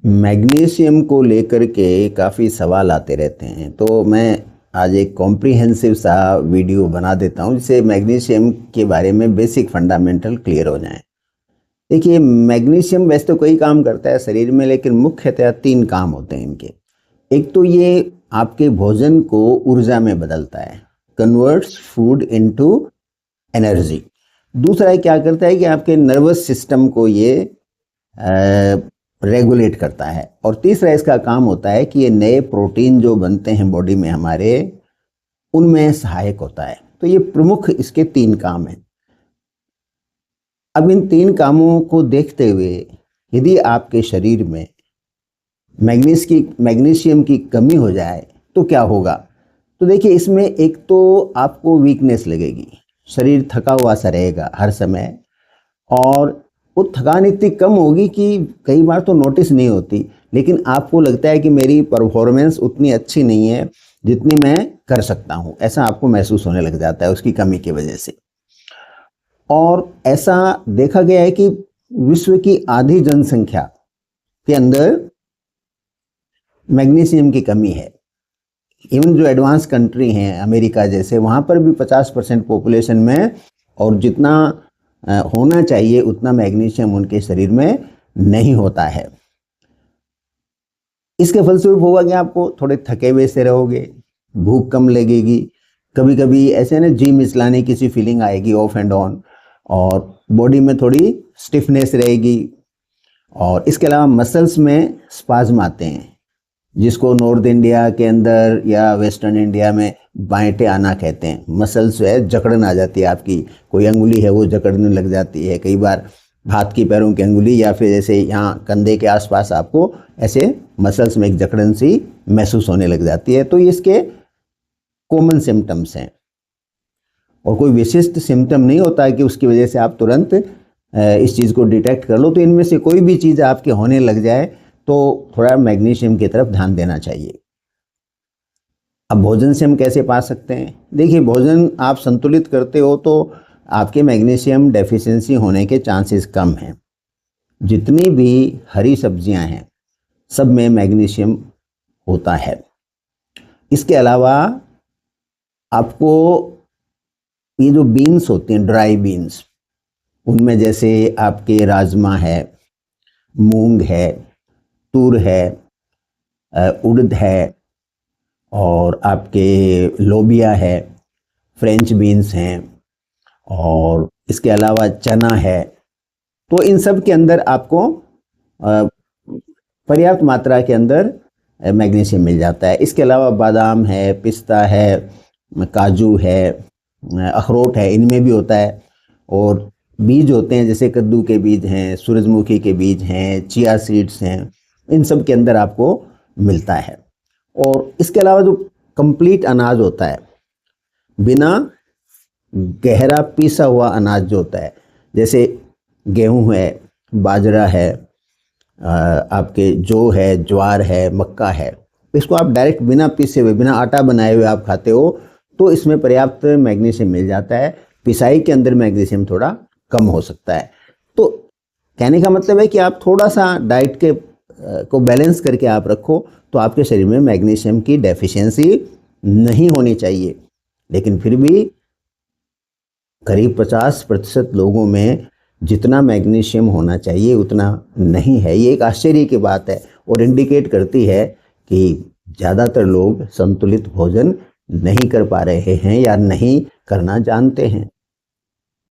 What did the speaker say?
Magnesium को लेकर के काफ़ी सवाल आते रहते हैं, तो मैं आज एक कॉम्प्रिहेंसिव सा वीडियो बना देता हूँ जिससे मैग्नीशियम के बारे में बेसिक फंडामेंटल क्लियर हो जाएं। देखिए, मैग्नीशियम वैसे तो कई काम करता है शरीर में, लेकिन मुख्यतः 3 काम होते हैं इनके। एक तो ये आपके भोजन को ऊर्जा में बदलता है, कन्वर्ट्स फूड इनटू एनर्जी। दूसरा क्या करता है कि आपके नर्वस सिस्टम को ये रेगुलेट करता है। और तीसरा इसका काम होता है कि ये नए प्रोटीन जो बनते हैं बॉडी में हमारे, उनमें सहायक होता है। तो ये प्रमुख इसके 3 काम हैं। अब इन 3 कामों को देखते हुए यदि आपके शरीर में मैग्नीशियम की कमी हो जाए तो क्या होगा। तो देखिए, इसमें एक तो आपको वीकनेस लगेगी, शरीर थका हुआ सा रहेगा हर समय, और वो थकान इतनी कम होगी कि कई बार तो नोटिस नहीं होती, लेकिन आपको लगता है कि मेरी परफॉर्मेंस उतनी अच्छी नहीं है जितनी मैं कर सकता हूँ, ऐसा आपको महसूस होने लग जाता है उसकी कमी की वजह से। और ऐसा देखा गया है कि विश्व की आधी जनसंख्या के अंदर मैग्नीशियम की कमी है। इवन जो एडवांस कंट्री हैं अमेरिका जैसे, वहाँ पर भी 50% पॉपुलेशन में, और जितना होना चाहिए उतना मैग्नीशियम उनके शरीर में नहीं होता है। इसके फलस्वरूप होगा कि आपको थोड़े थके हुए से रहोगे, भूख कम लगेगी, कभी कभी ऐसे ना जी मिचलाने की सी फीलिंग आएगी ऑफ एंड ऑन, और बॉडी में थोड़ी स्टिफनेस रहेगी। और इसके अलावा मसल्स में स्पाज्म आते हैं, जिसको नॉर्थ इंडिया के अंदर या वेस्टर्न इंडिया में बाएंटे आना कहते हैं। मसल्स है, जकड़न आ जाती है आपकी, कोई अंगुली है वो जकड़ने लग जाती है, कई बार हाथ की पैरों की अंगुली, या फिर जैसे यहाँ कंधे के आसपास आपको ऐसे मसल्स में एक जकड़न सी महसूस होने लग जाती है। तो ये इसके कॉमन सिम्टम्स हैं, और कोई विशिष्ट सिम्टम नहीं होता है कि उसकी वजह से आप तुरंत इस चीज़ को डिटेक्ट कर लो। तो इनमें से कोई भी चीज़ आपके होने लग जाए तो थोड़ा मैग्नीशियम की तरफ ध्यान देना चाहिए। अब भोजन से हम कैसे पा सकते हैं। देखिए, भोजन आप संतुलित करते हो तो आपके मैग्नीशियम डेफिशिएंसी होने के चांसेस कम हैं। जितनी भी हरी सब्जियां हैं सब में मैग्नीशियम होता है। इसके अलावा आपको ये जो बीन्स होती हैं, ड्राई बीन्स, उनमें जैसे आपके राजमा है, मूंग है, तूर है, उड़द है, और आपके लोबिया है, फ्रेंच बीन्स हैं, और इसके अलावा चना है। तो इन सब के अंदर आपको पर्याप्त मात्रा के अंदर मैग्नीशियम मिल जाता है। इसके अलावा बादाम है, पिस्ता है, काजू है, अखरोट है, इनमें भी होता है। और बीज होते हैं जैसे कद्दू के बीज हैं, सूरजमुखी के बीज हैं, चिया सीड्स हैं, इन सब के अंदर आपको मिलता है। और इसके अलावा जो कंप्लीट अनाज होता है, बिना गहरा पीसा हुआ अनाज जो होता है, जैसे गेहूं है, बाजरा है, आपके जौ है, ज्वार है, मक्का है, इसको आप डायरेक्ट बिना पीसे हुए, बिना आटा बनाए हुए आप खाते हो तो इसमें पर्याप्त मैग्नीशियम मिल जाता है। पिसाई के अंदर मैग्नीशियम थोड़ा कम हो सकता है। तो कहने का मतलब है कि आप थोड़ा सा डाइट के को बैलेंस करके आप रखो तो आपके शरीर में मैग्नीशियम की डेफिशिएंसी नहीं होनी चाहिए। लेकिन फिर भी करीब 50% लोगों में जितना मैग्नीशियम होना चाहिए उतना नहीं है। ये एक आश्चर्य की बात है और इंडिकेट करती है कि ज़्यादातर लोग संतुलित भोजन नहीं कर पा रहे हैं या नहीं करना जानते हैं।